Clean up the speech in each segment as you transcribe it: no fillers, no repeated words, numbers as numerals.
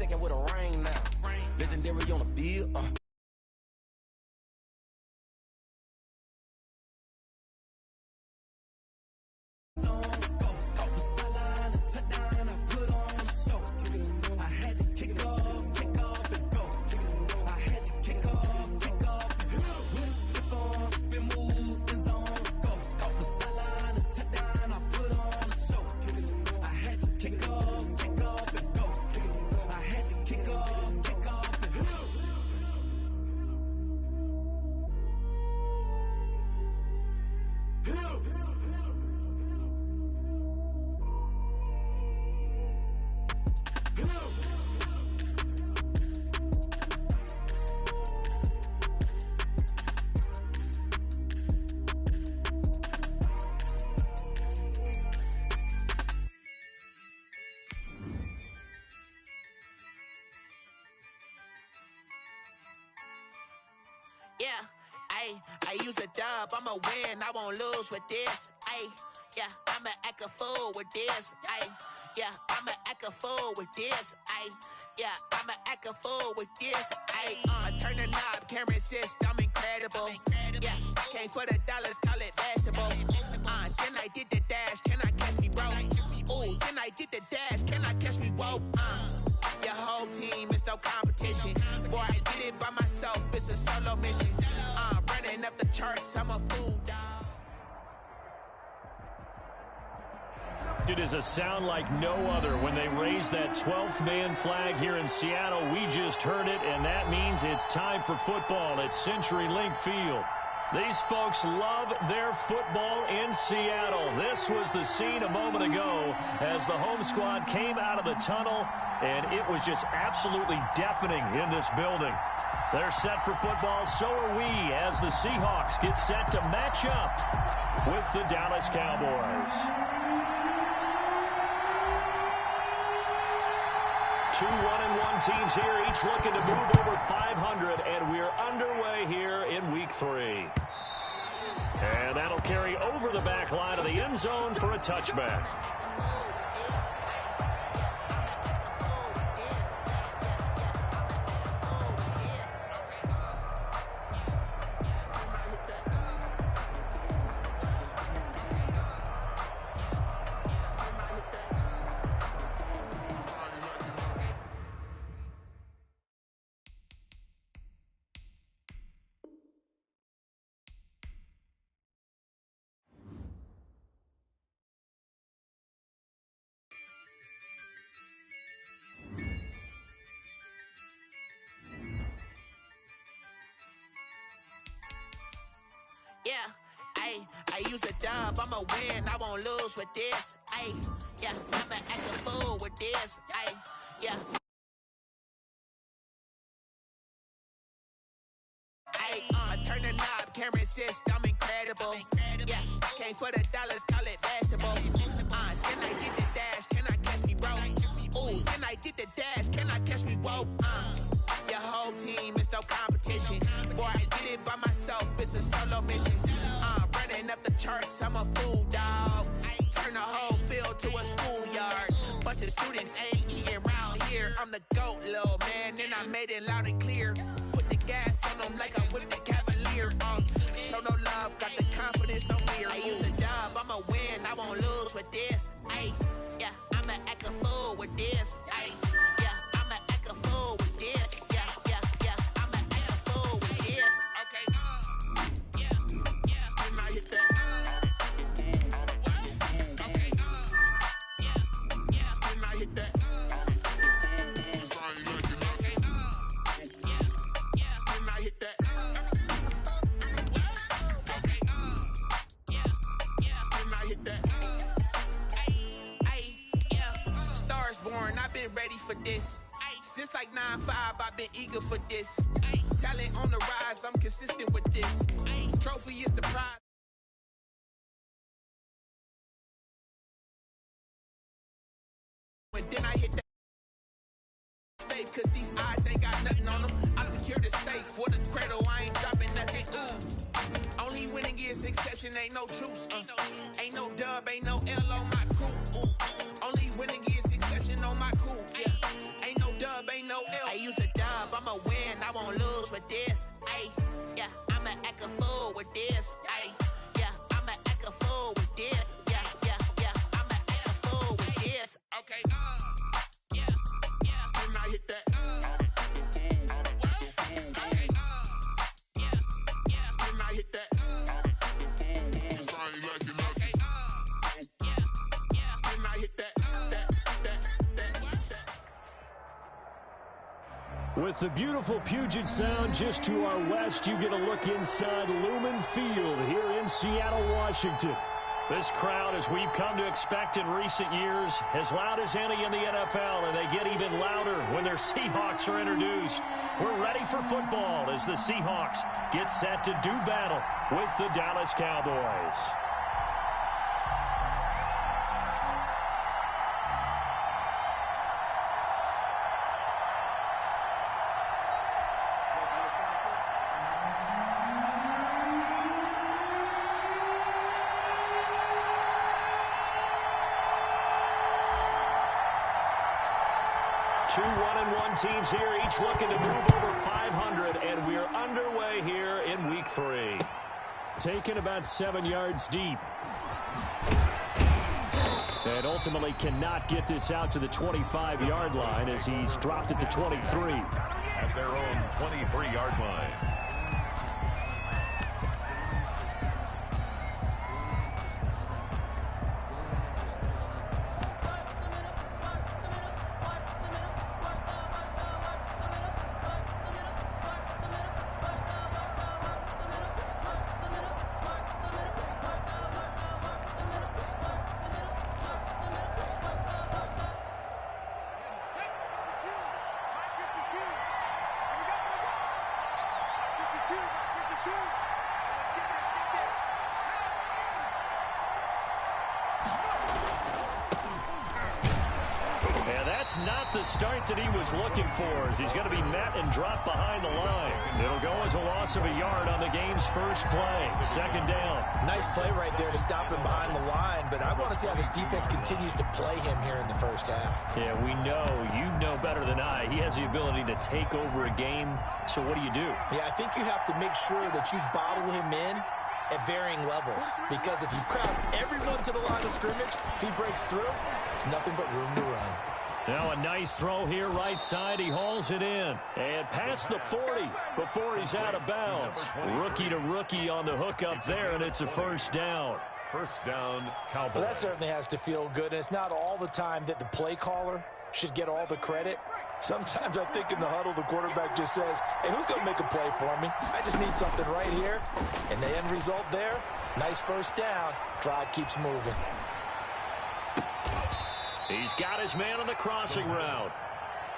stacking with a ring now. Legendary on the field. Yeah, I use a dub, I'ma win, I won't lose with this. Yeah, I'ma act a fool with this. Yeah, I'ma act a fool with this. Yeah, I'ma act a fool with this. I turn the knob, can't resist, I'm incredible. Yeah, came for the dollars, call it vegetable. Then I did the dash, can I catch me, bro? Ooh, then I did the dash, can I catch me, whoa? Your whole team is no competition. Boy, I did it by myself, it's a solo mission. Running up the charts, I'm a fool, dog. It is a sound like no other when they raise that 12th man flag here in Seattle. We just heard it, and that means it's time for football at CenturyLink Field. These folks love their football in Seattle. This was the scene a moment ago as the home squad came out of the tunnel, and it was just absolutely deafening in this building. They're set for football, so are we, as the Seahawks get set to match up with the Dallas Cowboys. 2 1-1 teams here, each looking to move over 500, and we're underway here in Week 3. And that'll carry over the back line of the end zone for a touchback. Yeah, I use a dub, I'ma win, I won't lose with this. Yeah, I'ma act a fool with this. Yeah. I turn the knob, can't resist, I'm incredible. Yeah, came for the dollars, call it vegetable. Then I did the dash, can I catch me, bro? Ooh, then I did the dash, can I catch me, whoa? Your whole team is no competition. Boy, I did it by myself, it's a solo mission. Running up the charts, I'm a fool, dog. Turn the whole field to a schoolyard. Bunch of students ain't eating around here. I'm the GOAT, little man, and I made it loud and clear. Put the gas on them like I'm with the Cavalier. Show no love, got the confidence, no fear. I use a dub, I'ma win, I won't lose with this. Yeah, I'ma act a fool with this. Yeah, I'ma act a fool with this. Yeah, I'ma act a fool with this. Okay, yeah, and I hit that. Okay, yeah, and I hit that. And I hit that. And I hit that. Yeah. Stars born, I've been ready for this. Since like 9-5, I've been eager for this. Talent on the rise, I'm consistent with this. Trophy is the prize. And then I hit that. Cause these eyes ain't got nothing on them. I secure the safe for the cradle, I ain't dropping nothing. Only winning is exception, ain't no truce. Ain't no dub, ain't no L on my crew. Only winning is exception on my crew. Yeah. Ain't no dub, ain't this. Ay, yeah, I'ma act a fool with this. Ay, yeah, I'ma act a fool with this. Yeah, yeah, yeah, I'ma act a fool with this. Okay, yeah, yeah, when I hit that, okay, yeah, yeah, when I hit that, cause I ain't liking nothing. Yeah, yeah, when I hit that. With the beautiful Puget Sound just to our west, you get a look inside Lumen Field here in Seattle, Washington. This crowd, as we've come to expect in recent years, as loud as any in the NFL, and they get even louder when their Seahawks are introduced. We're ready for football as the Seahawks get set to do battle with the Dallas Cowboys. Two 1-1 teams here, each looking to move over 500, and we're underway here in week 3. Taken about 7 yards deep. And ultimately cannot get this out to the 25-yard line as he's dropped it to 23. At their own 23-yard line. Not the start that he was looking for, as he's going to be met and dropped behind the line. It'll go as a loss of a yard on the game's first play. Second down. Nice play right there to stop him behind the line, but I want to see how this defense continues to play him here in the first half. Yeah, we know. You know better than I. He has the ability to take over a game, so what do you do? Yeah, I think you have to make sure that you bottle him in at varying levels, because if you crowd everyone to the line of scrimmage, if he breaks through, there's nothing but room to run. Now a nice throw here right side. He hauls it in. And past the 40 before he's out of bounds. Rookie to rookie on the hook up there, and it's a first down. First down, Cowboys. Well, that certainly has to feel good, and it's not all the time that the play caller should get all the credit. Sometimes I think in the huddle, the quarterback just says, hey, who's going to make a play for me? I just need something right here. And the end result there, nice first down. Drive keeps moving. He's got his man on the crossing route.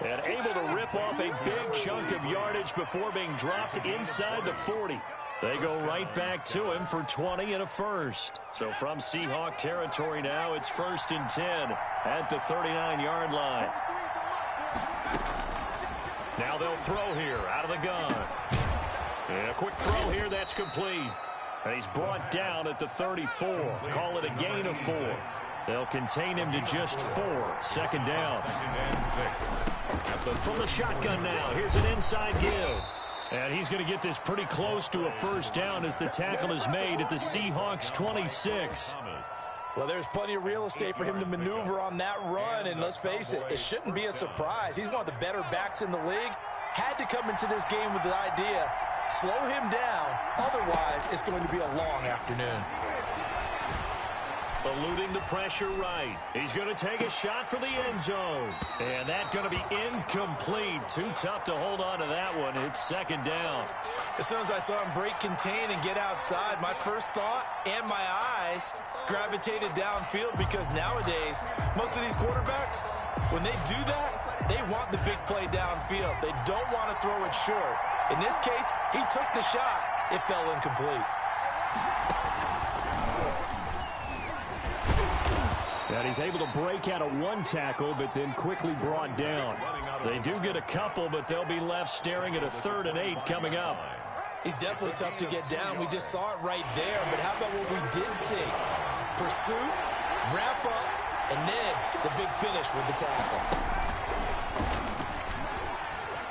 And able to rip off a big chunk of yardage before being dropped inside the 40. They go right back to him for 20 and a first. So from Seahawk territory now, it's 1st and 10 at the 39-yard line. Now they'll throw here out of the gun. And a quick throw here, that's complete. And he's brought down at the 34. Call it a gain of 4. They'll contain him to just 4. Second down. From the shotgun now, here's an inside give. And he's going to get this pretty close to a first down as the tackle is made at the Seahawks 26. Well, there's plenty of real estate for him to maneuver on that run, and let's face it, it shouldn't be a surprise. He's one of the better backs in the league. Had to come into this game with the idea, slow him down, otherwise it's going to be a long afternoon. Eluding the pressure right. He's going to take a shot for the end zone. And that's going to be incomplete. Too tough to hold on to that one. It's second down. As soon as I saw him break contain and get outside, my first thought and my eyes gravitated downfield, because nowadays, most of these quarterbacks, when they do that, they want the big play downfield. They don't want to throw it short. In this case, he took the shot. It fell incomplete. And he's able to break out of one tackle, but then quickly brought down. They do get a couple, but they'll be left staring at a 3rd and 8 coming up. He's definitely tough to get down. We just saw it right there. But how about what we did see? Pursuit, wrap up, and then the big finish with the tackle.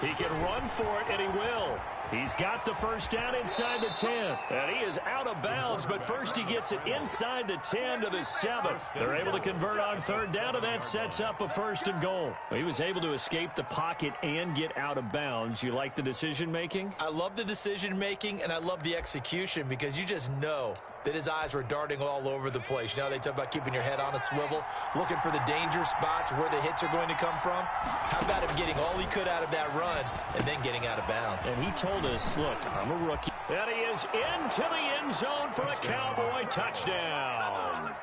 He can run for it, and he will. He's got the first down inside the 10. And he is out of bounds, but first he gets it inside the 10 to the 7. They're able to convert on third down, and that sets up a 1st and goal. He was able to escape the pocket and get out of bounds. You like the decision-making? I love the decision-making, and I love the execution because you just know that his eyes were darting all over the place. You know, they talk about keeping your head on a swivel, looking for the danger spots where the hits are going to come from. How about him getting all he could out of that run and then getting out of bounds? And he told us, look, I'm a rookie. And he is into the end zone for a Cowboy touchdown.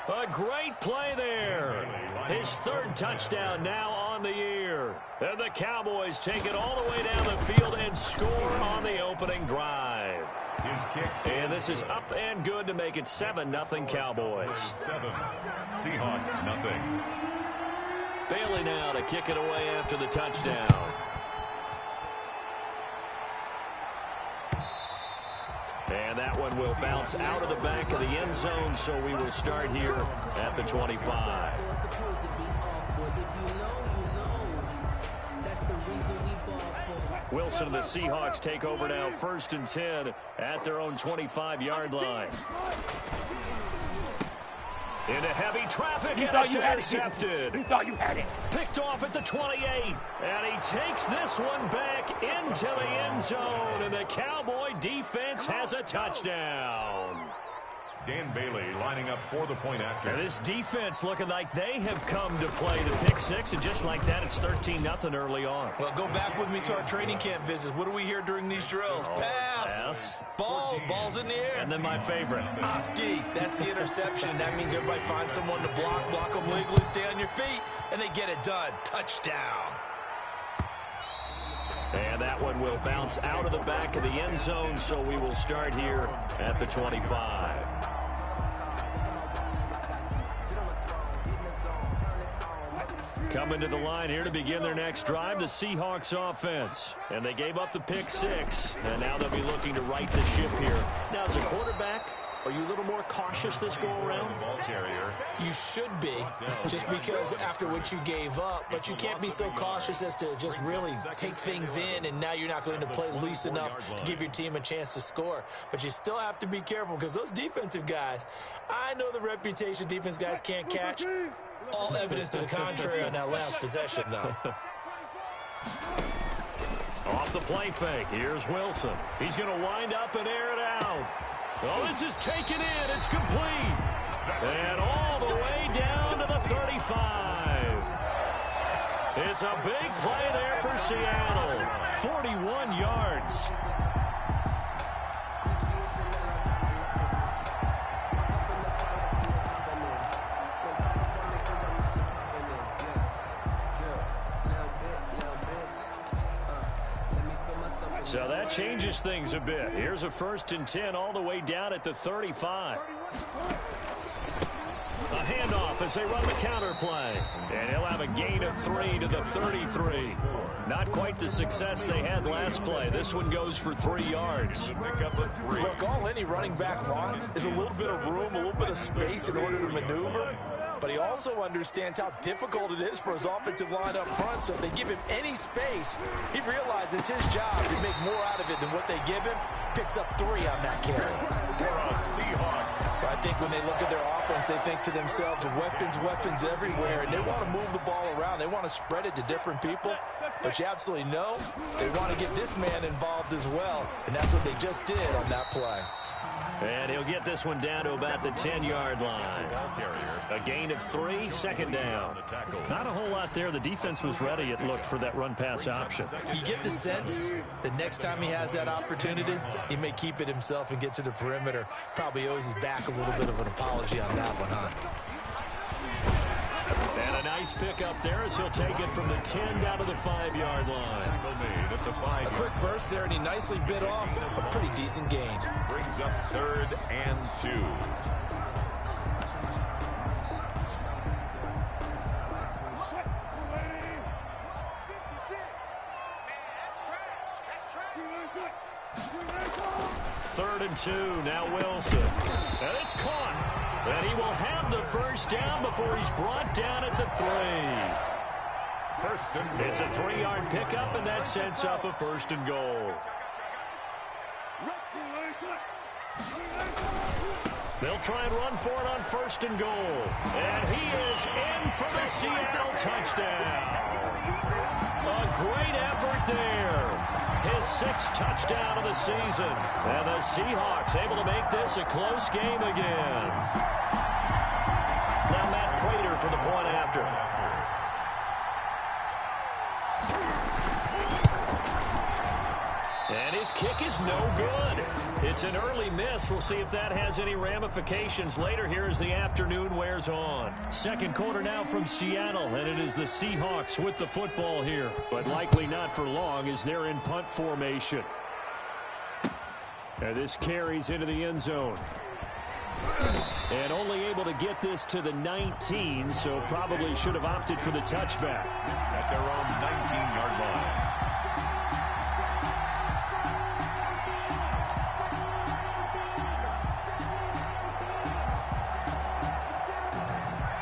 A great play there. His 3rd touchdown now on the year. And the Cowboys take it all the way down the field and score on the opening drive. And this is up and good to make it 7-0 Cowboys. 7. Seahawks, nothing. Bailey now to kick it away after the touchdown. And that one will bounce out of the back of the end zone, so we will start here at the 25. Wilson and the Seahawks take over now, 1st and 10 at their own 25-yard line. Into heavy traffic, and it's intercepted. You thought you had it. Picked off at the 28, and he takes this one back into the end zone, and the Cowboy defense has a touchdown. Dan Bailey lining up for the point after. And this defense looking like they have come to play the pick six, and just like that, it's 13-0 early on. Well, go back with me to our training camp visits. What do we hear during these drills? Pass. Ball's in the air. And then my favorite. Ski. That's the interception. That means everybody finds someone to block them legally, stay on your feet, and they get it done. Touchdown. And that one will bounce out of the back of the end zone, so we will start here at the 25. Coming to the line here to begin their next drive, the Seahawks offense. And they gave up the pick six, and now they'll be looking to right the ship here. Now, as a quarterback, are you a little more cautious this go-around? Ball carrier. You should be, just because after what you gave up, but you can't be so cautious as to just really take things in, and now you're not going to play loose enough to give your team a chance to score. But you still have to be careful, because those defensive guys, I know the reputation defense guys can't catch. All evidence to the contrary on that last possession, though. Off the play fake, here's Wilson. He's going to wind up and air it out. Oh, this is taken in. It's complete. And all the way down to the 35. It's a big play there for Seattle. 41 yards. So that changes things a bit. Here's a 1st and 10 all the way down at the 35. A handoff as they run the counter play. And he'll have a gain of 3 to the 33. Not quite the success they had last play. This one goes for 3 yards. Look, all any running back wants is a little bit of room, a little bit of space in order to maneuver. But he also understands how difficult it is for his offensive line up front. So if they give him any space, he realizes his job to make more out of it than what they give him. Picks up 3 on that carry. So I think when they look at their offense, they think to themselves, weapons everywhere, and they want to move the ball around. They want to spread it to different people. But you absolutely know they want to get this man involved as well, and that's what they just did on that play. And he'll get this one down to about the 10-yard line. A gain of 3, 2nd down. Not a whole lot there. The defense was ready, it looked, for that run-pass option. You get the sense that next time he has that opportunity, he may keep it himself and get to the perimeter. Probably owes his back a little bit of an apology on that one, huh? And a nice pick up there as he'll take it from the 10 down to the 5-yard line. A quick burst there, and he nicely bit off a pretty decent gain. Brings up 3rd and 2. Third and 2, now Wilson. And it's caught. And he will have the 1st down before he's brought down at the 3. First and goal. It's a 3-yard pickup, and that sets up a 1st and goal. They'll try and run for it on 1st and goal. And he is in for the Seattle touchdown. A great effort there. His 6th touchdown of the season. And the Seahawks able to make this a close game again. Now Matt Prater for the point after. And his kick is no good. It's an early miss. We'll see if that has any ramifications later here as the afternoon wears on. Second quarter now from Seattle, and it is the Seahawks with the football here. But likely not for long as they're in punt formation. And this carries into the end zone. And only able to get this to the 19, so probably should have opted for the touchback. At their own 19-yard line.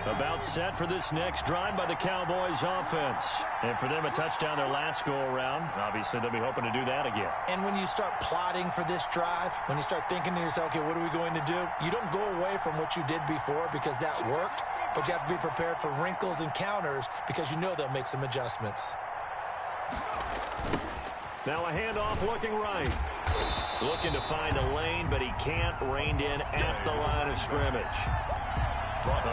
About set for this next drive by the Cowboys offense. And for them, a touchdown their last go-around. Obviously, they'll be hoping to do that again. And when you start plotting for this drive, when you start thinking to yourself, okay, what are we going to do? You don't go away from what you did before because that worked, but you have to be prepared for wrinkles and counters because you know they'll make some adjustments. Now a handoff looking right. Looking to find a lane, but he can't. Reined in at the line of scrimmage.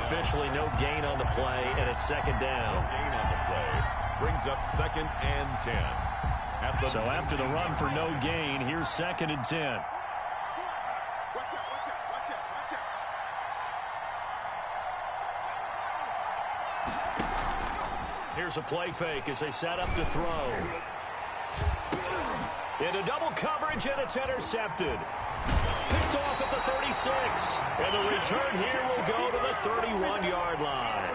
Officially no gain on the play, and it's 2nd down. No gain on the play. Brings up 2nd and 10. So after the run for no gain, here's 2nd and 10. Here's a play fake as they set up to throw. Into double coverage, and it's intercepted. Picked off at the 36. And the return here will go to the 31-yard line.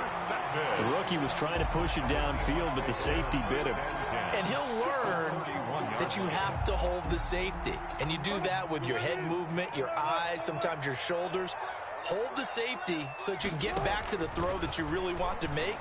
The rookie was trying to push it downfield, but the safety bit him. And he'll learn that you have to hold the safety. And you do that with your head movement, your eyes, sometimes your shoulders. Hold the safety so that you can get back to the throw that you really want to make.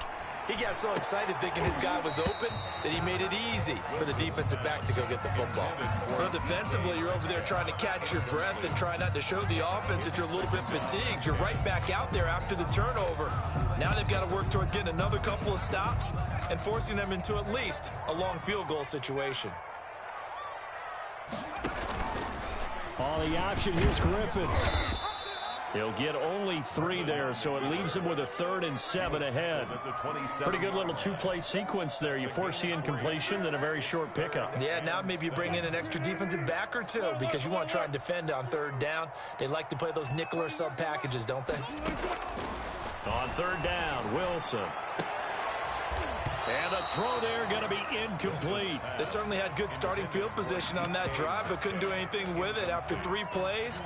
He got so excited thinking his guy was open that he made it easy for the defensive back to go get the football. Well, defensively, you're over there trying to catch your breath and try not to show the offense that you're a little bit fatigued. You're right back out there after the turnover. Now they've got to work towards getting another couple of stops and forcing them into at least a long field goal situation. On the option, here's Griffin. He'll get only 3 there, so it leaves him with a 3rd and 7 ahead. Pretty good little 2-play sequence there. You force the incompletion, then a very short pickup. Yeah, now maybe you bring in an extra defensive back or two because you want to try and defend on 3rd down. They like to play those nickel or sub packages, don't they? On 3rd down, Wilson. And the throw there going to be incomplete. They certainly had good starting field position on that drive, but couldn't do anything with it after 3 plays.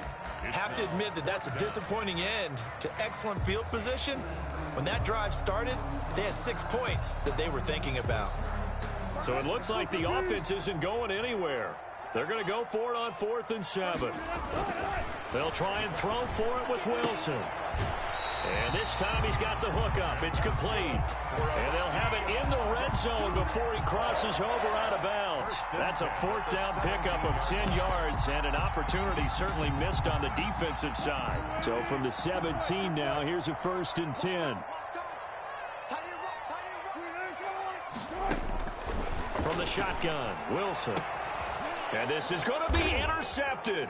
Have to admit that that's a disappointing end to excellent field position. When that drive started, they had 6 points that they were thinking about. So it looks like the offense isn't going anywhere. They're going to go for it on 4th and 7. They'll try and throw for it with Wilson. And this time he's got the hook up. It's complete. And they'll have it in the red zone before he crosses over out of bounds. That's a 4th down pickup of 10 yards and an opportunity certainly missed on the defensive side. So from the 17 now, here's a 1st and 10. From the shotgun, Wilson. And this is going to be intercepted.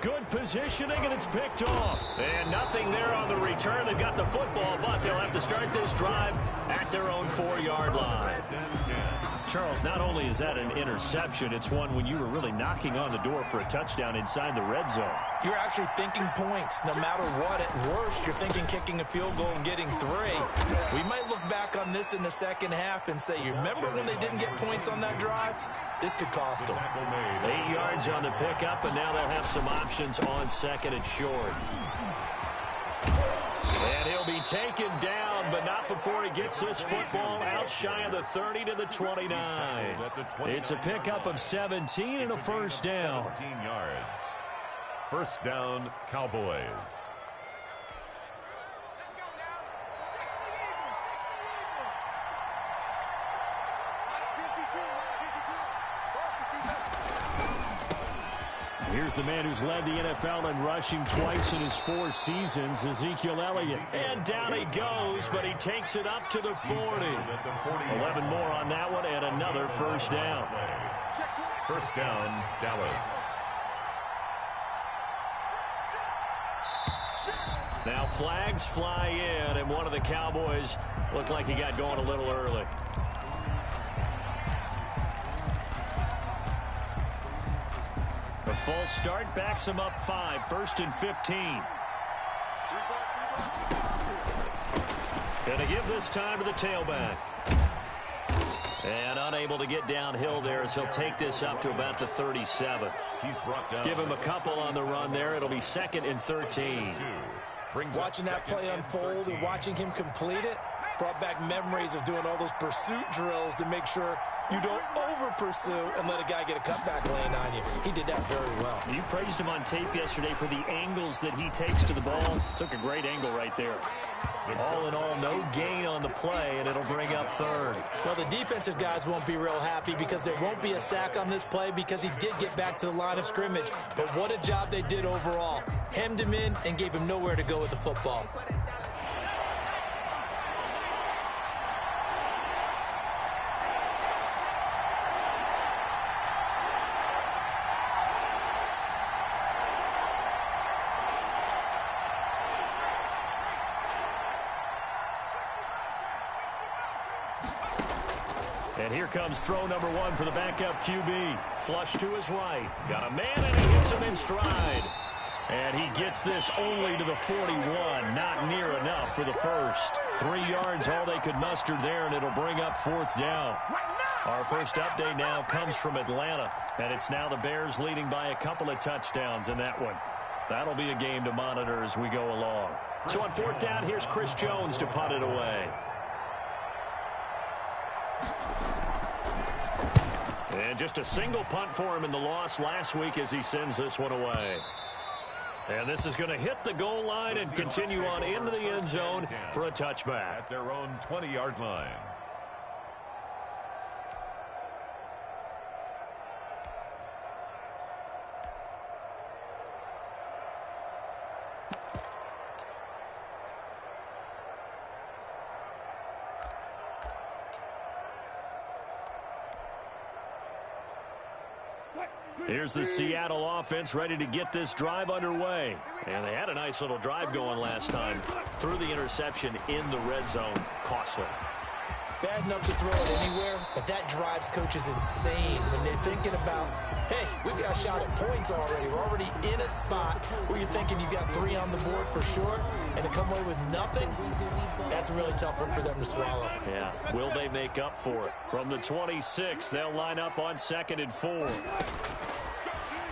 Good positioning, and it's picked off. And nothing there on the return. They've got the football, but they'll have to start this drive at their own 4-yard line. Charles, not only is that an interception, it's one when you were really knocking on the door for a touchdown inside the red zone. You're actually thinking points no matter what. At worst, you're thinking kicking a field goal and getting 3. We might look back on this in the second half and say, you remember when they didn't get points on that drive? This could cost them. 8 yards on the pickup, and now they'll have some options on 2nd and short. And he'll be taken down, but not before he gets this football out shy of the 30 to the 29. It's a pickup of 17 and a 1st down. 17 yards. 1st down, Cowboys. Here's the man who's led the NFL in rushing twice in his 4 seasons, Ezekiel Elliott. And down he goes, but he takes it up to the 40. 11 more on that one and another first down. First down, Dallas. Now flags fly in, and one of the Cowboys looked like he got going a little early. A false start backs him up 5, 1st and 15. Gonna give this time to the tailback. And unable to get downhill there as he'll take this up to about the 37. He's brought down. Give him a couple on the run there. It'll be 2nd and 13. Watching that play unfold and watching him complete it brought back memories of doing all those pursuit drills to make sure you don't over-pursue and let a guy get a cutback lane on you. He did that very well. You praised him on tape yesterday for the angles that he takes to the ball. Took a great angle right there. All in all, no gain on the play, and it'll bring up 3rd. Well, the defensive guys won't be real happy because there won't be a sack on this play because he did get back to the line of scrimmage. But what a job they did overall. Hemmed him in and gave him nowhere to go with the football. And here comes throw number 1 for the backup QB. Flush to his right. Got a man, and he hits him in stride. And he gets this only to the 41. Not near enough for the first. 3 yards, all they could muster there, and it'll bring up 4th down. Our first update now comes from Atlanta. And it's now the Bears leading by a couple of touchdowns in that one. That'll be a game to monitor as we go along. So on 4th down, here's Chris Jones to punt it away. And just a single punt for him in the loss last week as he sends this one away. And this is going to hit the goal line and continue on into the end zone for a touchback. At their own 20-yard line. Here's the Seattle offense ready to get this drive underway. And they had a nice little drive going last time. Threw the interception in the red zone. Costly. Bad enough to throw it anywhere, but that drives coaches insane when they're thinking about, hey, we got a shot at points already. We're already in a spot where you're thinking you got 3 on the board for sure, and to come away with nothing, that's a really tough one for them to swallow. Yeah, will they make up for it? From the 26, they'll line up on 2nd and 4.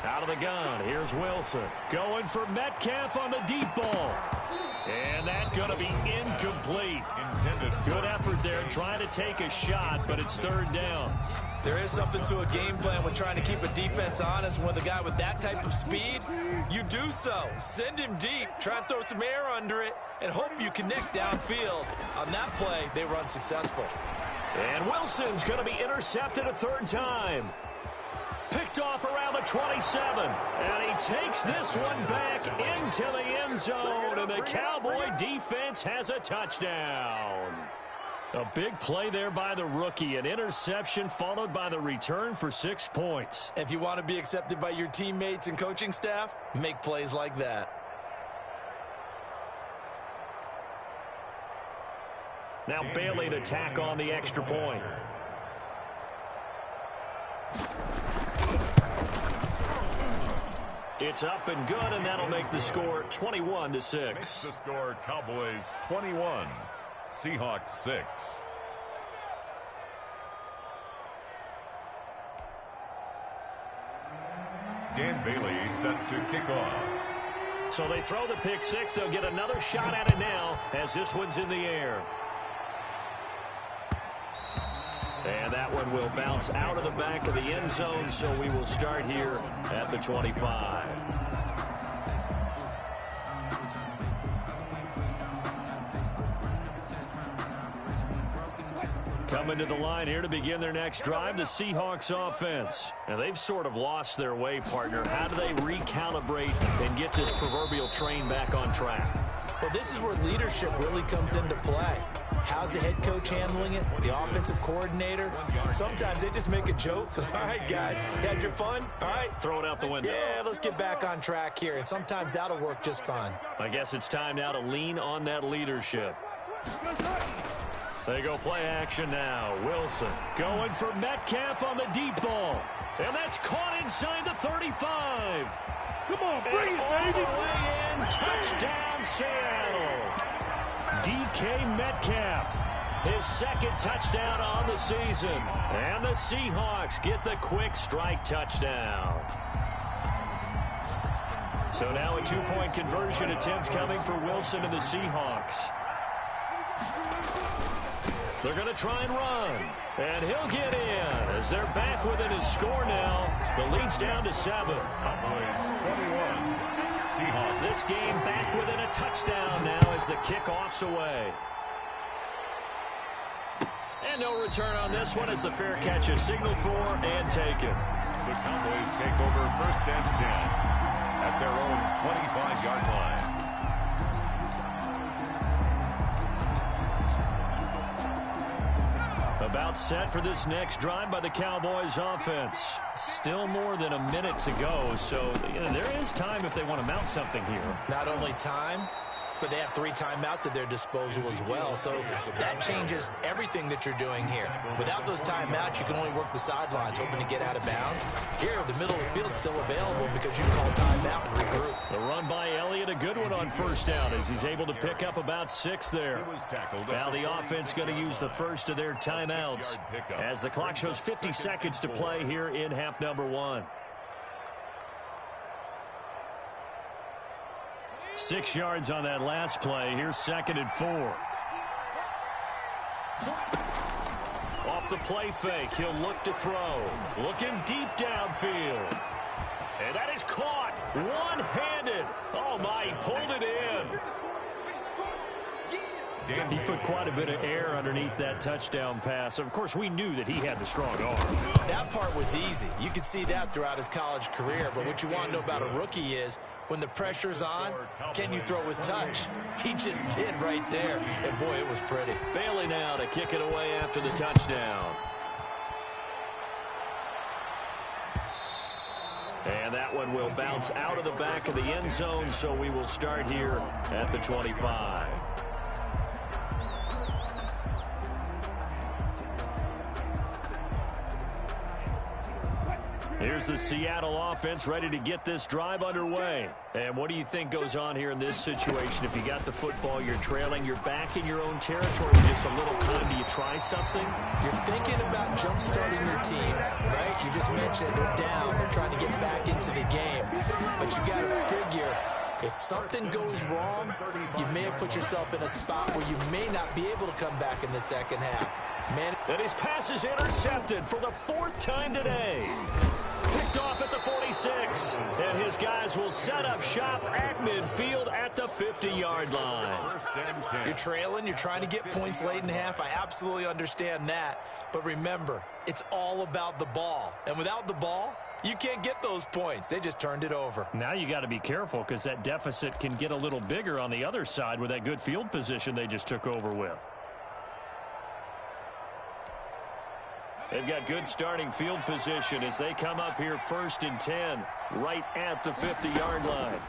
Out of the gun, here's Wilson. Going for Metcalf on the deep ball. And that's going to be incomplete. Good effort there, trying to take a shot, but it's 3rd down. There is something to a game plan when trying to keep a defense honest. With a guy with that type of speed, you do so. Send him deep, try and throw some air under it, and hope you connect downfield. On that play, they run successful. And Wilson's going to be intercepted a 3rd time. Picked off around the 27. And he takes this one back into the end zone. And the Cowboy defense has a touchdown. A big play there by the rookie. An interception followed by the return for 6 points. If you want to be accepted by your teammates and coaching staff, make plays like that. Now Bailey to tack on the extra point. It's up and good, and that'll make the score 21-6. Makes the score Cowboys 21, Seahawks 6. Dan Bailey set to kick off. So they throw the pick 6. They'll get another shot at it now as this one's in the air. And that one will bounce out of the back of the end zone, so we will start here at the 25. Coming to the line here to begin their next drive, the Seahawks offense. And they've sort of lost their way, partner. How do they recalibrate and get this proverbial train back on track? Well, this is where leadership really comes into play. How's the head coach handling it? The offensive coordinator? Sometimes they just make a joke. All right, guys, had your fun? All right. Throw it out the window. Yeah, let's get back on track here. And sometimes that'll work just fine. I guess it's time now to lean on that leadership. They go play action now. Wilson going for Metcalf on the deep ball. And that's caught inside the 35. Come on, bring it, baby. All the way in. Touchdown, Seattle. DK Metcalf, his second touchdown on the season. And the Seahawks get the quick strike touchdown. So now a two-point conversion attempt coming for Wilson and the Seahawks. They're going to try and run. And he'll get in as they're back within his score now. The lead's down to 7. Cowboys 21. Seahawks. This game back within a touchdown now as the kickoff's away. And no return on this one as the fair catch is signaled for and taken. The Cowboys take over 1st and 10 at their own 25-yard line. About set for this next drive by the Cowboys offense. Still more than a minute to go, so there is time if they want to mount something here. Not only time, but they have 3 timeouts at their disposal as well. So that changes everything that you're doing here. Without those timeouts, you can only work the sidelines, hoping to get out of bounds. Here, the middle of the field's still available because you can call timeout and regroup. The run by Elliott, a good one on first down as he's able to pick up about 6 there. Now the offense going to use the first of their timeouts as the clock shows 50 seconds to play here in half number 1. 6 yards on that last play. Here's 2nd and 4. Off the play fake, he'll look to throw. Looking deep downfield. And that is caught one-handed. Oh, my, he pulled it in. He put quite a bit of air underneath that touchdown pass. Of course, we knew that he had the strong arm. That part was easy. You could see that throughout his college career. But what you want to know about a rookie is when the pressure's on, can you throw with touch? He just did right there. And, boy, it was pretty. Bailey now to kick it away after the touchdown. And that one will bounce out of the back of the end zone, so we will start here at the 25. Here's the Seattle offense ready to get this drive underway. And what do you think goes on here in this situation? If you got the football, you're trailing, you're back in your own territory with just a little time. Do you try something? You're thinking about jump-starting your team, right? You just mentioned it. They're down. They're trying to get back into the game. But you got to figure, if something goes wrong, you may have put yourself in a spot where you may not be able to come back in the second half. Man, and his pass is intercepted for the 4th time today. Picked off at the 46. And his guys will set up shop at midfield at the 50-yard line. You're trailing. You're trying to get points late in half. I absolutely understand that. But remember, it's all about the ball. And without the ball, you can't get those points. They just turned it over. Now you got to be careful because that deficit can get a little bigger on the other side with that good field position they just took over with. They've got good starting field position as they come up here 1st and 10, right at the 50-yard line.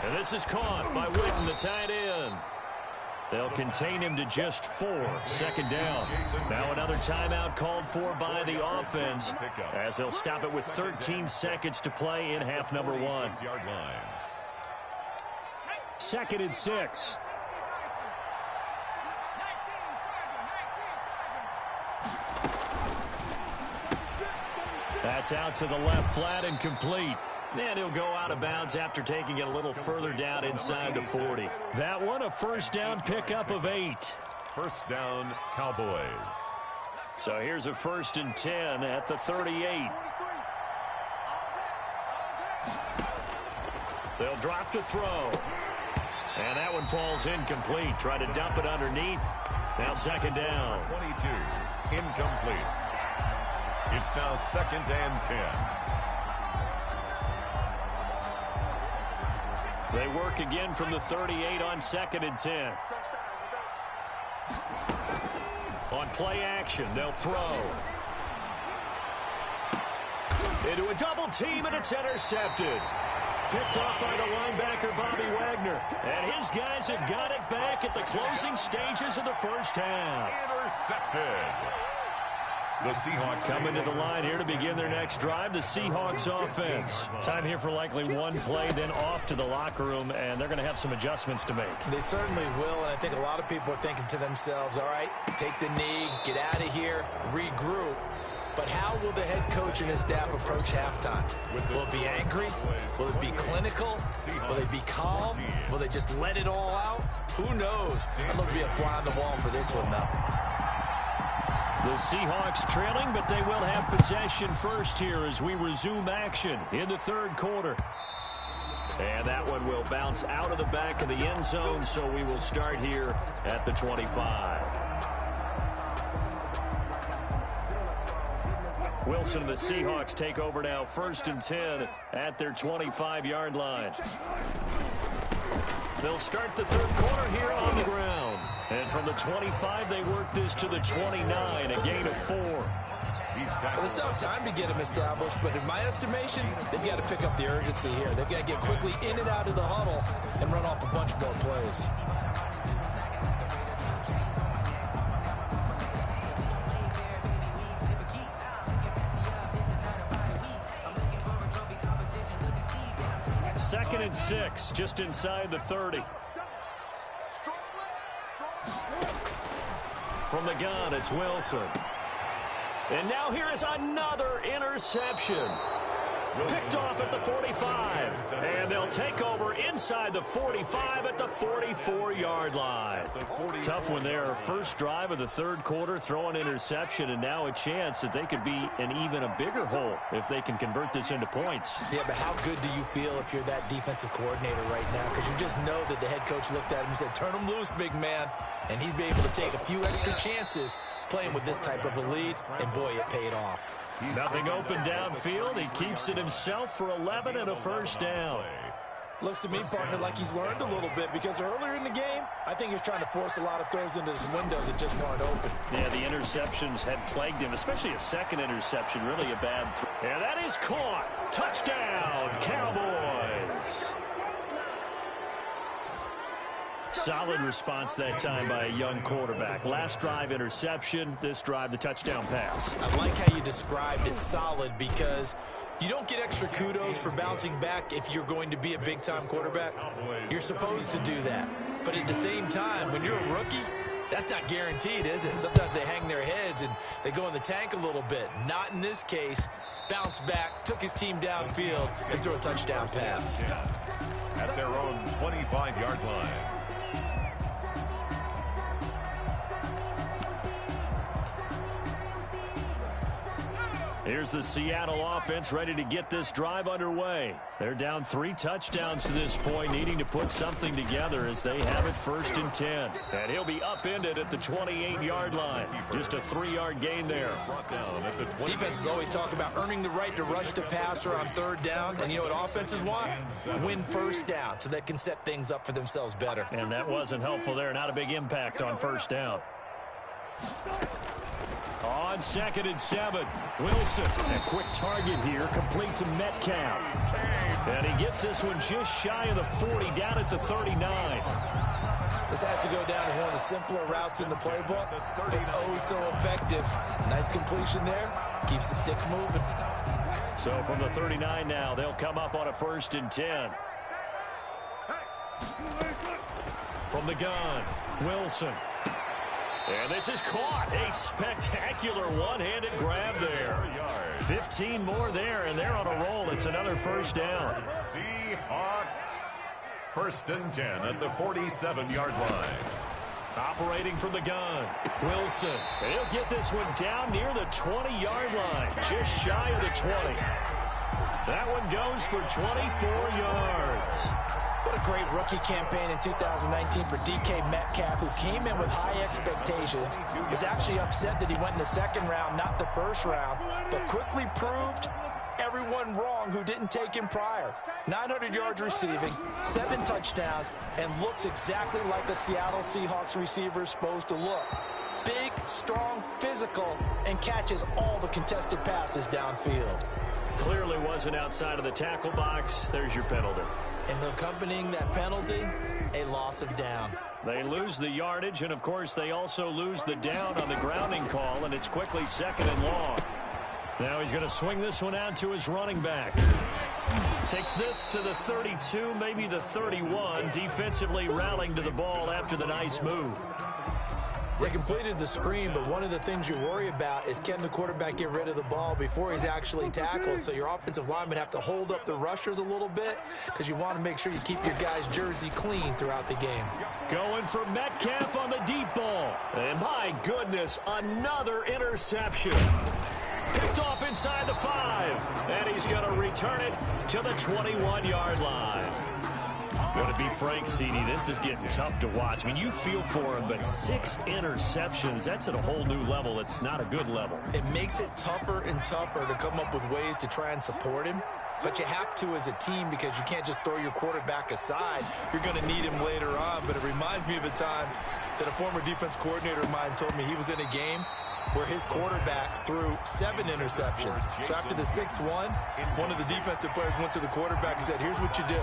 And this is caught by Witten, the tight end. They'll contain him to just 4. 2nd down. Now another timeout called for by the offense as they'll stop it with 13 seconds to play in half number 1. 2nd and 6. That's out to the left, flat and complete. And he'll go out of bounds after taking it a little further down inside the 40. That one, a 1st down pickup of 8. 1st down, Cowboys. So here's a 1st and 10 at the 38. They'll drop to throw. And that one falls incomplete. Try to dump it underneath. Now second down. 22, incomplete. It's now 2nd and 10. They work again from the 38 on 2nd and 10. On play action, they'll throw. Into a double team, and it's intercepted. Picked off by the linebacker, Bobby Wagner. And his guys have got it back at the closing stages of the first half. Intercepted. The Seahawks coming to the line here to begin their next drive. The Seahawks offense. Time here for likely one play, then off to the locker room, and they're going to have some adjustments to make. They certainly will, and I think a lot of people are thinking to themselves, all right, take the knee, get out of here, regroup. But how will the head coach and his staff approach halftime? Will it be angry? Will it be clinical? Will they be calm? Will they just let it all out? Who knows? I'd love to be a fly on the wall for this one, though. The Seahawks trailing, but they will have possession first here as we resume action in the third quarter. And that one will bounce out of the back of the end zone, so we will start here at the 25. Wilson and the Seahawks take over now, 1st and 10 at their 25-yard line. They'll start the third quarter here on the ground. And from the 25, they work this to the 29, a gain of 4. Well, they still have time to get him established, but in my estimation, they've got to pick up the urgency here. They've got to get quickly in and out of the huddle and run off a bunch more plays. Second and 6, just inside the 30. From the gun, it's Wilson. And now here is another interception. Picked off at the 45. And they'll take over inside the 45 at the 44-yard line. Tough one there. First drive of the third quarter, throw an interception, and now a chance that they could be in even a bigger hole if they can convert this into points. Yeah, but how good do you feel if you're that defensive coordinator right now? Because you just know that the head coach looked at him and said, turn him loose, big man. And he'd be able to take a few extra chances playing with this type of a lead, and boy, it paid off. Nothing open downfield. He keeps it himself for 11 and a first down. Looks to me, partner, like he's learned a little bit, because earlier in the game, I think he was trying to force a lot of throws into some windows that just weren't open. Yeah, the interceptions had plagued him, especially a second interception, really a bad throw. And that is caught. Touchdown, Cowboys. Solid response that time by a young quarterback. Last drive, interception. This drive, the touchdown pass. I like how you described it, solid, because you don't get extra kudos for bouncing back if you're going to be a big-time quarterback. You're supposed to do that. But at the same time, when you're a rookie, that's not guaranteed, is it? Sometimes they hang their heads and they go in the tank a little bit. Not in this case. Bounce back, took his team downfield, and threw a touchdown pass. At their own 25-yard line. Here's the Seattle offense ready to get this drive underway. They're down 3 touchdowns to this point, needing to put something together as they have it 1st and 10. And he'll be upended at the 28-yard line. Just a 3-yard gain there. Defenses always talk about earning the right to rush the passer on third down. And you know what offenses want? Win first down so they can set things up for themselves better. And that wasn't helpful there. Not a big impact on first down. On 2nd and 7, Wilson. A quick target here, complete to Metcalf. And he gets this one just shy of the 40, down at the 39. This has to go down as one of the simpler routes in the playbook, but oh so effective. Nice completion there. Keeps the sticks moving. So from the 39 now, they'll come up on a 1st and 10. From the gun, Wilson. And this is caught. A spectacular one-handed grab there. 15 more there, and they're on a roll. It's another first down. Seahawks, 1st and 10 at the 47-yard line. Operating from the gun, Wilson. And he'll get this one down near the 20-yard line, just shy of the 20. That one goes for 24 yards. What a great rookie campaign in 2019 for DK Metcalf, who came in with high expectations, was actually upset that he went in the second round, not the first round, but quickly proved everyone wrong who didn't take him prior. 900 yards receiving, 7 touchdowns, and looks exactly like a Seattle Seahawks receiver is supposed to look. Big, strong, physical, and catches all the contested passes downfield. Clearly wasn't outside of the tackle box. There's your penalty. And accompanying that penalty, a loss of down. They lose the yardage, and of course they also lose the down on the grounding call, and it's quickly 2nd and long. Now he's going to swing this one out to his running back. Takes this to the 32, maybe the 31, defensively rallying to the ball after the nice move. They completed the screen, but one of the things you worry about is can the quarterback get rid of the ball before he's actually tackled? So your offensive linemen have to hold up the rushers a little bit because you want to make sure you keep your guy's jersey clean throughout the game. Going for Metcalf on the deep ball. And my goodness, another interception. Picked off inside the 5. And he's going to return it to the 21-yard line. Going to be frank, CD, this is getting tough to watch. I mean, you feel for him, but 6 interceptions, that's at a whole new level. It's not a good level. It makes it tougher and tougher to come up with ways to try and support him. But you have to as a team because you can't just throw your quarterback aside. You're going to need him later on. But it reminds me of a time that a former defense coordinator of mine told me he was in a game where his quarterback threw 7 interceptions. So after the 6th one of the defensive players went to the quarterback and said, here's what you do.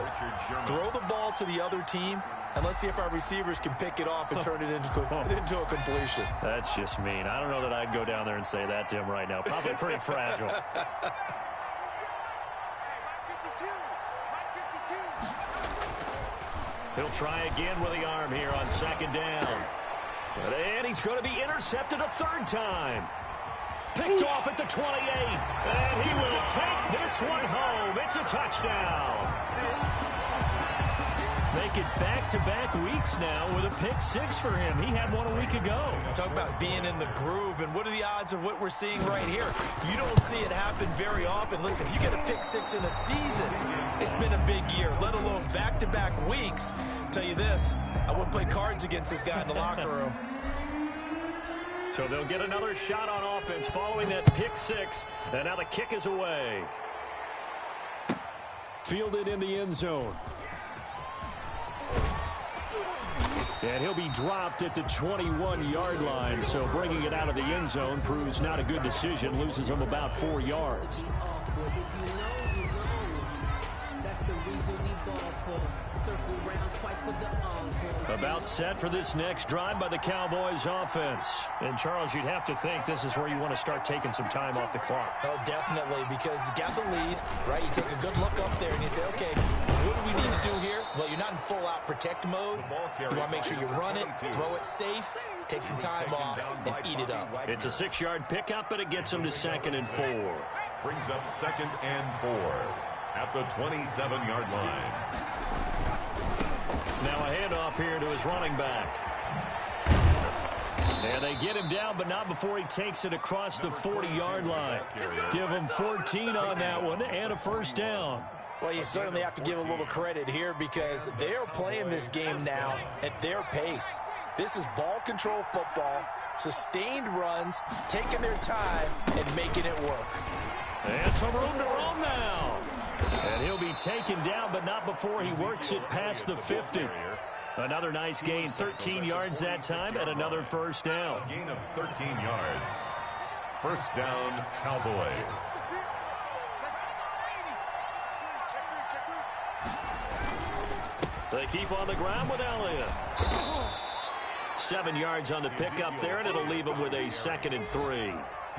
Throw the ball to the other team, and let's see if our receivers can pick it off and turn it into a completion. That's just mean. I don't know that I'd go down there and say that to him right now. Probably pretty fragile. He'll try again with the arm here on 2nd down. And he's going to be intercepted a 3rd time. Picked off at the 28. And he will take this one home. It's a touchdown. Make it back-to-back weeks now with a pick 6 for him. He had one a week ago. Talk about being in the groove, and what are the odds of what we're seeing right here? You don't see it happen very often. Listen, if you get a pick 6 in a season, it's been a big year, let alone back-to-back weeks. I'll tell you this, I wouldn't play cards against this guy in the locker room. So they'll get another shot on offense following that pick 6, and now the kick is away. Fielded in the end zone. And he'll be dropped at the 21-yard line, so bringing it out of the end zone proves not a good decision, loses him about 4 yards. About set for this next drive by the Cowboys offense. And, Charles, you'd have to think this is where you want to start taking some time off the clock. Oh, definitely, because you got the lead, right? You take a good look up there and you say, okay, what do we need to do here? Well, you're not in full-out protect mode. You want to make sure you run it, throw it safe, take some time off, and eat it up. It's a 6-yard pickup, but it gets him to 2nd and 4. Brings up 2nd and 4 at the 27-yard line. Now a handoff here to his running back. And they get him down, but not before he takes it across the 40-yard line. Give him 14 on that one and a 1st down. Well, you certainly have to give a little credit here because they're playing this game now at their pace. This is ball control football, sustained runs, taking their time, and making it work. And some room to roam now. And he'll be taken down, but not before he works it past the 50. Another nice gain, 13 yards that time, and another 1st down. A gain of 13 yards. 1st down, Cowboys. They keep on the ground with Elliott. 7 yards on the pickup there, and it'll leave him with a 2nd and 3.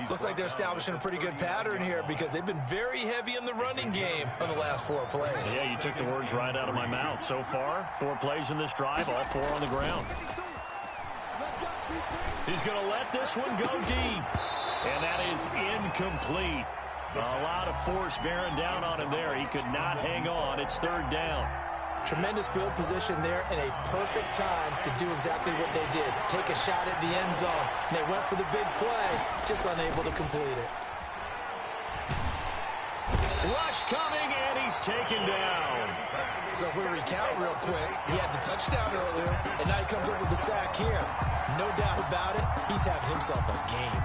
Looks like they're establishing a pretty good pattern here because they've been very heavy in the running game on the last 4 plays. Yeah, you took the words right out of my mouth. So far, 4 plays in this drive, all 4 on the ground. He's going to let this one go deep. And that is incomplete. A lot of force bearing down on him there. He could not hang on. It's 3rd down. Tremendous field position there and a perfect time to do exactly what they did. Take a shot at the end zone. They went for the big play, just unable to complete it. Rush coming, and he's taken down. So if we recount real quick, he had the touchdown earlier, and now he comes up with the sack here. No doubt about it, he's having himself a game.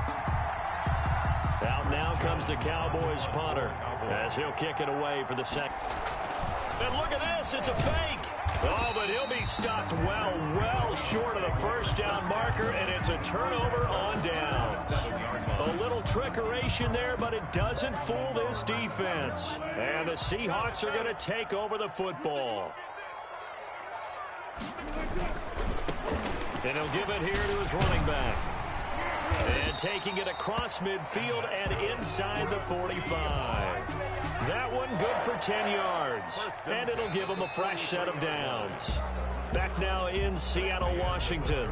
Out now comes the Cowboys punter as he'll kick it away for the second. And look at this, it's a fake. Oh, but he'll be stopped well short of the first down marker, and it's a turnover on down. A little trickeration there, but it doesn't fool this defense. And the Seahawks are going to take over the football. And he'll give it here to his running back. And taking it across midfield and inside the 45. That one good for 10 yards. And it'll give him a fresh set of downs. Back now in Seattle, Washington.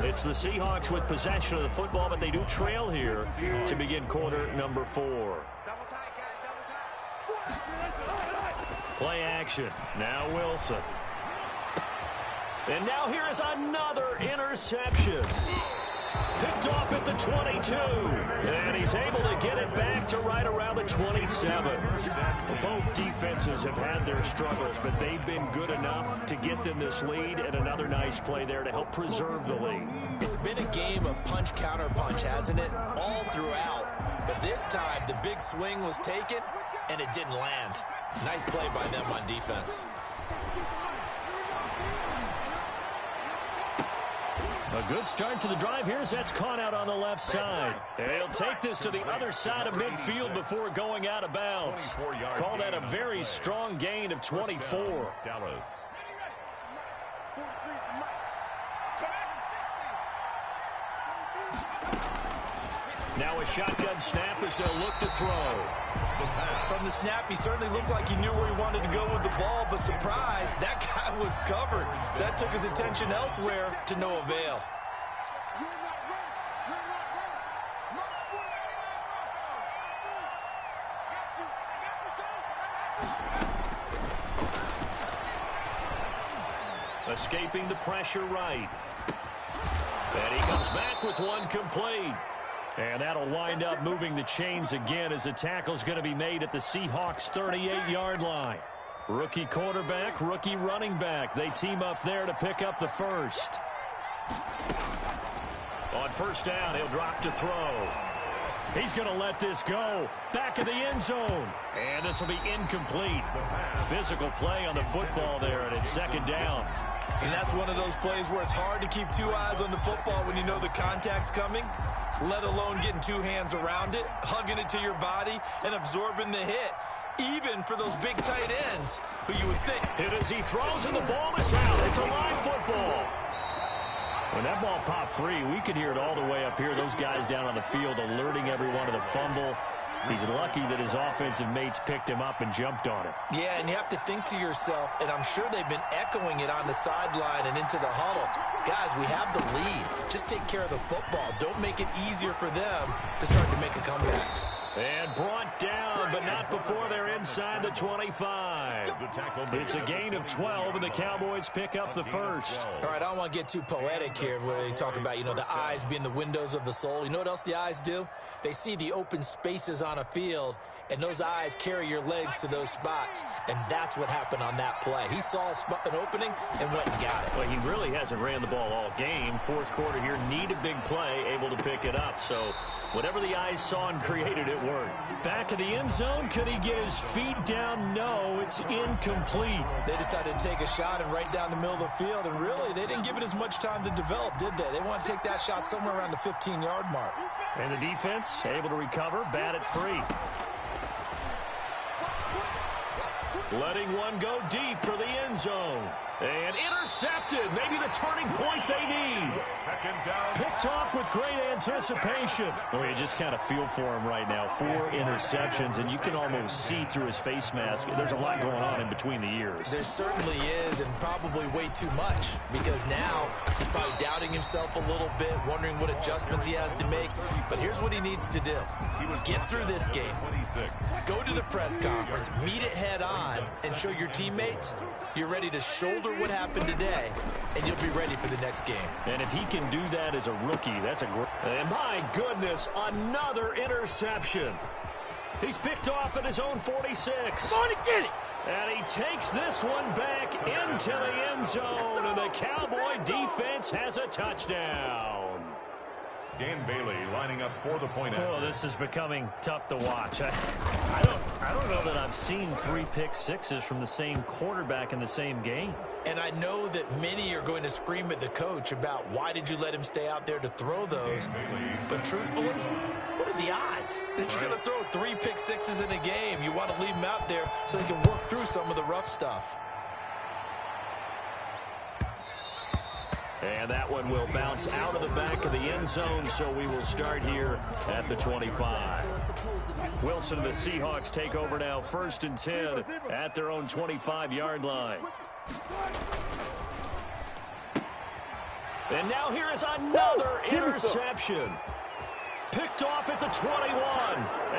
It's the Seahawks with possession of the football, but they do trail here to begin quarter number 4. Play action. Now Wilson. And now here is another interception. Picked off at the 22. And he's able to get it back to right around the 27. Both defenses have had their struggles, but they've been good enough to get them this lead, and another nice play there to help preserve the lead. It's been a game of punch-counter-punch, hasn't it? All throughout. But this time, the big swing was taken, and it didn't land. Nice play by them on defense. A good start to the drive here as that's caught out on the left side. And he'll take this to the other side of midfield before going out of bounds. Call that a very strong gain of 24. Dallas. Now a shotgun snap as they'll look to throw. From the snap, he certainly looked like he knew where he wanted to go with the ball, but surprise, that guy was covered. So that took his attention elsewhere to no avail. Escaping the pressure right. And he comes back with one complete. And that'll wind up moving the chains again as the tackle's going to be made at the Seahawks 38-yard line. Rookie quarterback, rookie running back. They team up there to pick up the first. On first down, he'll drop to throw. He's going to let this go. Back of the end zone. And this will be incomplete. Physical play on the football there, and it's second down. And that's one of those plays where it's hard to keep two eyes on the football when you know the contact's coming, let alone getting two hands around it, hugging it to your body, and absorbing the hit, even for those big tight ends who you would think. Hit as he throws, and the ball is out. It's a live football. When that ball popped free, we could hear it all the way up here. Those guys down on the field alerting everyone to the fumble. He's lucky that his offensive mates picked him up and jumped on it. Yeah, and you have to think to yourself, and I'm sure they've been echoing it on the sideline and into the huddle. Guys, we have the lead. Just take care of the football. Don't make it easier for them to start to make a comeback. And brought down, but not before they're inside the 25. It's a gain of 12, and the Cowboys pick up the first. All right, I don't want to get too poetic here where they talk about, the eyes being the windows of the soul. You know what else the eyes do? They see the open spaces on a field, and those eyes carry your legs to those spots, and that's what happened on that play. He saw an opening and went and got it. Well, he really hasn't ran the ball all game. Fourth quarter here, need a big play, able to pick it up. So whatever the eyes saw and created, it worked. Back of the end zone, could he get his feet down? No, it's incomplete. They decided to take a shot and right down the middle of the field, and really, they didn't give it as much time to develop, did they? They want to take that shot somewhere around the 15-yard mark. And the defense able to recover, bat it free. Letting one go deep for the end zone. And intercepted. Maybe the turning point they need. Second down. Picked off with great anticipation. Oh, you just kind of feel for him right now. 4 interceptions, and you can almost see through his face mask. There's a lot going on in between the ears. There certainly is, and probably way too much, because now he's probably doubting himself a little bit, wondering what adjustments he has to make. But here's what he needs to do. Get through this game. Go to the press conference, meet it head on, and show your teammates you're ready to shoulder what happened today, and you'll be ready for the next game. And if he can do that as a rookie, that's a great... And my goodness, another interception. He's picked off at his own 46. Come on and get it. And he takes this one back into the end zone, and the Cowboy defense has a touchdown. Dan Bailey lining up for the point after. Oh, this is becoming tough to watch. I don't know that I've seen 3 pick sixes from the same quarterback in the same game. And I know that many are going to scream at the coach about why did you let him stay out there to throw those. But truthfully, what are the odds that you're going to throw 3 pick sixes in a game? You want to leave them out there so they can work through some of the rough stuff. And that one will bounce out of the back of the end zone, so we will start here at the 25. Wilson and the Seahawks take over now, 1st and 10 at their own 25-yard line. And now here is another interception. Picked off at the 21.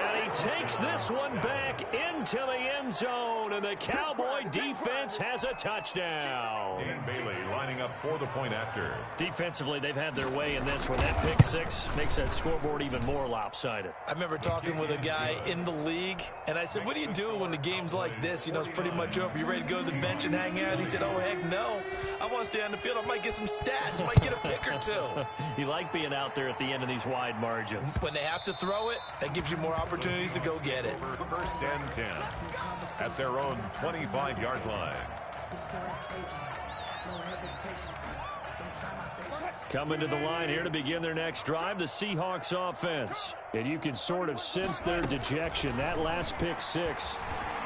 And he takes this one back into the end zone. And the Cowboy defense has a touchdown. Dan Bailey lining up for the point after. Defensively, they've had their way in this one. That pick six makes that scoreboard even more lopsided. I remember talking with a guy in the league, and I said, what do you do when the game's like this? You know, it's pretty much over. You ready to go to the bench and hang out? He said, oh, heck no. I want to stay on the field. I might get some stats. I might get a pick or two. You like being out there at the end of these wide margins. When they have to throw it, that gives you more opportunities to go get it. 1st and 10 at their own 25-yard line. Coming to the line here to begin their next drive, the Seahawks offense. And you can sort of sense their dejection. That last pick six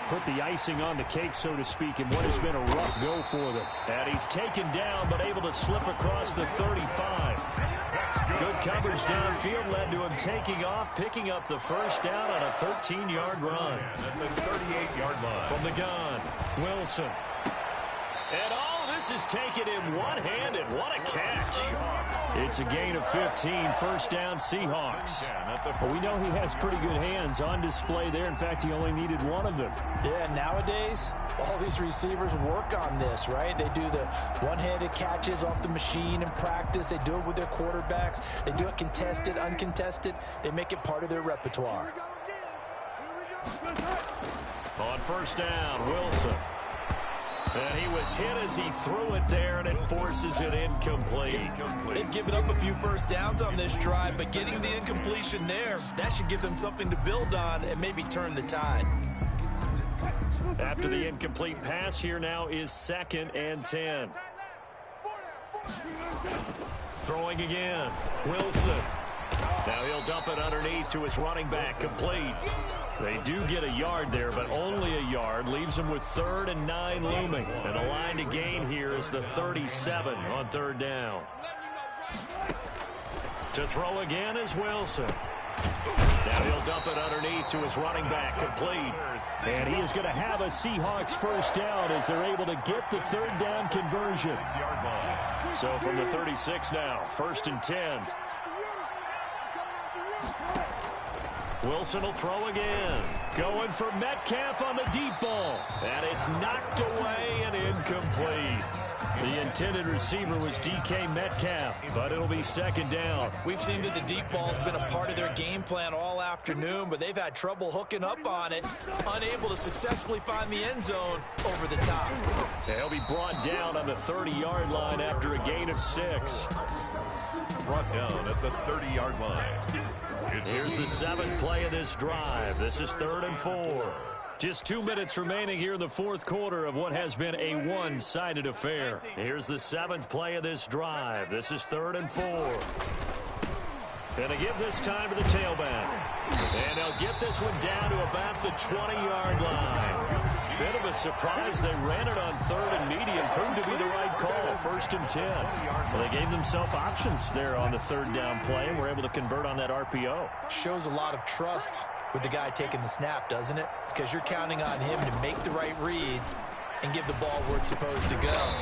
put the icing on the cake, so to speak, in what has been a rough go for them. And he's taken down, but able to slip across the 35. Good coverage downfield led to him taking off, picking up the first down on a 13-yard run. At the 38-yard line. From the gun, Wilson. And all this is taken in one-handed. What a catch. It's a gain of 15, 1st down Seahawks. But we know he has pretty good hands on display there. In fact, he only needed one of them. Yeah, nowadays, all these receivers work on this, right? They do the one-handed catches off the machine in practice. They do it with their quarterbacks. They do it contested, uncontested. They make it part of their repertoire. On 1st down, Wilson. And he was hit as he threw it there, and it forces it incomplete. They've given up a few first downs on this drive, but getting the incompletion there, that should give them something to build on and maybe turn the tide. After the incomplete pass, here now is 2nd and 10. Throwing again, Wilson. Now he'll dump it underneath to his running back, complete. They do get a yard there, but only a yard. Leaves them with 3rd and 9 looming. And the line to gain here is the 37 on 3rd down. To throw again is Wilson. Now he'll dump it underneath to his running back, complete. And he is going to have a Seahawks first down as they're able to get the 3rd down conversion. So from the 36 now, 1st and 10. Wilson will throw again. Going for Metcalf on the deep ball. And it's knocked away and incomplete. The intended receiver was DK Metcalf, but it'll be 2nd down. We've seen that the deep ball's been a part of their game plan all afternoon, but they've had trouble hooking up on it, unable to successfully find the end zone over the top. They'll be brought down on the 30-yard line after a gain of 6. Brought down at the 30-yard line. Here's the 7th play of this drive. This is 3rd and 4. Just 2 minutes remaining here in the 4th quarter of what has been a one-sided affair. Here's the 7th play of this drive. This is 3rd and 4. And to give this time to the tailback. And they'll get this one down to about the 20-yard line. Bit of a surprise. They ran it on 3rd and medium. Proved to be the right call. 1st and 10. Well, they gave themselves options there on the 3rd down play and were able to convert on that RPO. Shows a lot of trust with the guy taking the snap, doesn't it? Because you're counting on him to make the right reads and give the ball where it's supposed to go.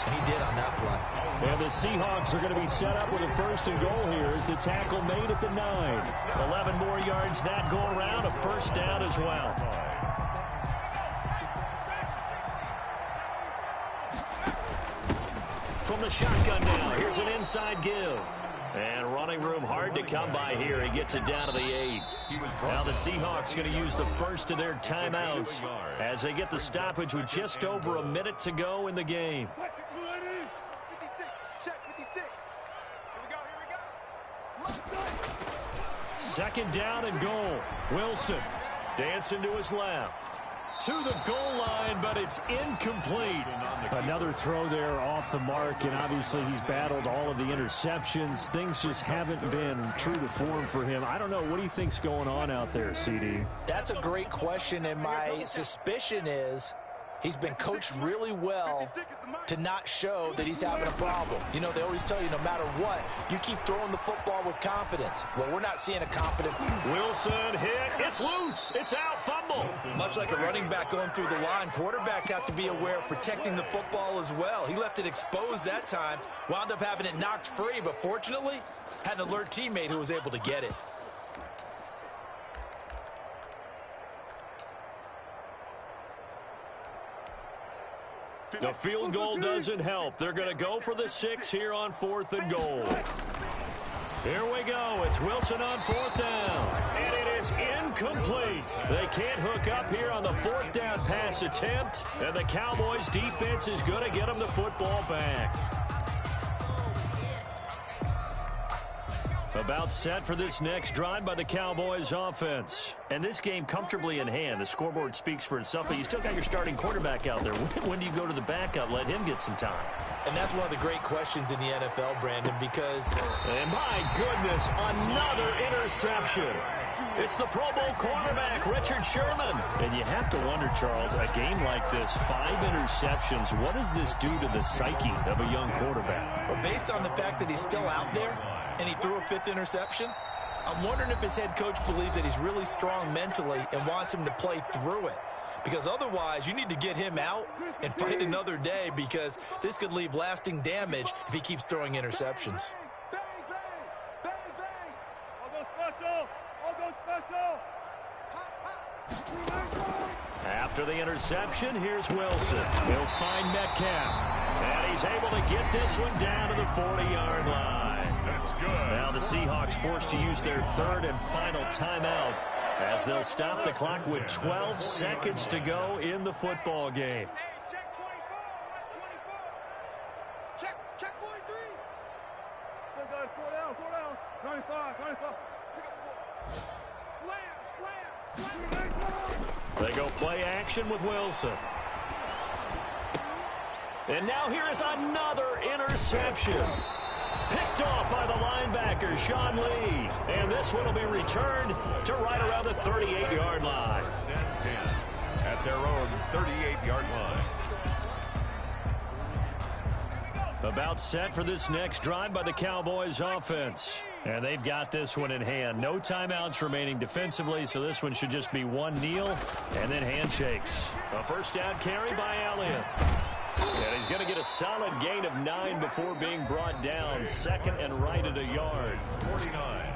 And he did on that play. And the Seahawks are going to be set up with a 1st and goal here as the tackle made at the 9. 11 more yards that go around, a 1st down as well. From the shotgun now, here's an inside give. And running room hard to come by here. He gets it down to the 8. Now the Seahawks going to use the first of their timeouts as they get the stoppage with just over a minute to go in the game. Second down and goal. Wilson dancing to his left. To the goal line, but it's incomplete. Another throw there off the mark, and obviously he's battled all of the interceptions. Things just haven't been true to form for him. I don't know. What do you think's going on out there, CD? That's a great question, and my suspicion is he's been coached really well to not show that he's having a problem. You know, they always tell you no matter what, you keep throwing the football with confidence. Well, we're not seeing a confident. Wilson hit. It's loose. It's out. Fumble. Much like a running back going through the line, quarterbacks have to be aware of protecting the football as well. He left it exposed that time, wound up having it knocked free, but fortunately had an alert teammate who was able to get it. The field goal doesn't help. They're going to go for the 6 here on 4th and goal. Here we go. It's Wilson on 4th down. And it is incomplete. They can't hook up here on the 4th down pass attempt. And the Cowboys defense is going to get them the football back. About set for this next drive by the Cowboys offense. And this game comfortably in hand. The scoreboard speaks for itself, but you still got your starting quarterback out there. When do you go to the backup? Let him get some time. And that's one of the great questions in the NFL, Brandon, because... And my goodness, another interception. It's the Pro Bowl quarterback, Richard Sherman. And you have to wonder, Charles, a game like this, 5 interceptions, what does this do to the psyche of a young quarterback? Well, based on the fact that he's still out there, and he threw a 5th interception, I'm wondering if his head coach believes that he's really strong mentally and wants him to play through it. Because otherwise, you need to get him out and fight another day, because this could leave lasting damage if he keeps throwing interceptions. Bang, bang, bang, bang. I'll go special. I'll go special. After the interception, here's Wilson. He'll find Metcalf. And he's able to get this one down to the 40-yard line. That's good. Now the Seahawks forced to use their 3rd and final timeout as they'll stop the clock with 12 seconds to go in the football game. Check 24. Watch 24. Check 43. Good, good. 4 down. 25. Pick up the ball. Slam. They go play action with Wilson. And now here is another interception. Picked off by the linebacker, Sean Lee. And this one will be returned to right around the 38-yard line. That's 10 at their own 38-yard line. About set for this next drive by the Cowboys offense. And they've got this one in hand. No timeouts remaining defensively, so this one should just be one kneel and then handshakes. A first down carry by Elliott. And he's going to get a solid gain of 9 before being brought down. 2nd and right at a yard. 49.